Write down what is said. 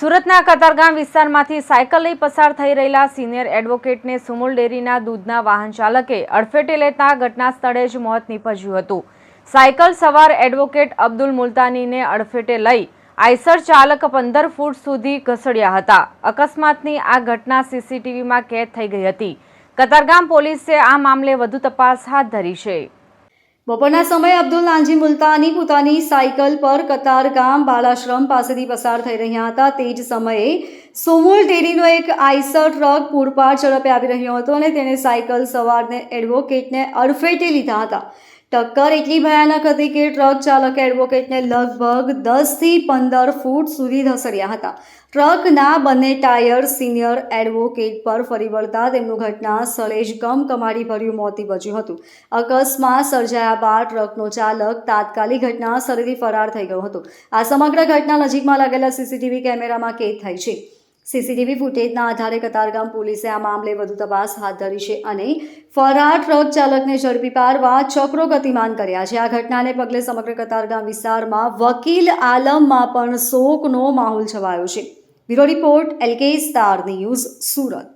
સુરતના કતારગામ વિસ્તારમાંથી સાયકલ લઈ પસાર થઈ રહેલા સિનિયર એડવોકેટને સુમુલ ડેરીના દૂધના વાહન ચાલકે અડફેટે લેતા ઘટના સ્થળે જ મોત નીપજ્યું હતું। સાયકલ સવાર એડવોકેટ અબ્દુલ મુલ્તાનીને અડફેટે લઈ આઈસર ચાલક 15 ફૂટ સુધી ઘસડ્યા હતા। અકસ્માતની આ ઘટના સીસીટીવીમાં કેદ થઈ ગઈ હતી। કતારગામ પોલીસે આ મામલે વધુ તપાસ હાથ ધરી છે। બપોરના સમયે અબ્દુલ નાનજી મુલ્તાની પોતાની સાયકલ પર કતારગામ બાલાશ્રમ પાસેથી પસાર થઈ રહ્યા હતા। તે જ સમયે સુમુલ ડેરીનો એક આઈસર ટ્રક પૂરપાટ ઝડપે આવી રહ્યો હતો અને તેણે સાયકલ સવારને એડવોકેટને અડફેટે લીધા હતા। ટક્કર એટલી ભયાનક હતી કે ટ્રક ચાલકે એડવોકેટને લગભગ 10 થી 15 ફૂટ સુધી ધસડ્યા હતા। ટ્રકના બંને ટાયર સિનિયર એડવોકેટ પર ફરી વળતા તેમનું ઘટના સ્થળે જ કમકમાટીભર્યું મોત નીપજ્યું હતું। અકસ્માત સર્જાયા બાદ ટ્રકનો ચાલક તાત્કાલિક ઘટના સ્થળેથી ફરાર થઈ ગયો હતો। આ સમગ્ર ઘટના નજીકમાં લાગેલા સીસીટીવી કેમેરામાં કેદ થઈ છે। સીસીટીવી ફૂટેજના આધારે કતારગામ પોલીસે આ મામલે વધુ તપાસ હાથ ધરી છે અને ફરાર ટ્રક ચાલકને ઝડપી પાડવા ચક્રો ગતિમાન કર્યા છે। આ ઘટનાને પગલે સમગ્ર કતારગામ વિસ્તારમાં વકીલ આલમમાં પણ શોકનો માહોલ છવાયો છે। Bureau report LK star news, Surat.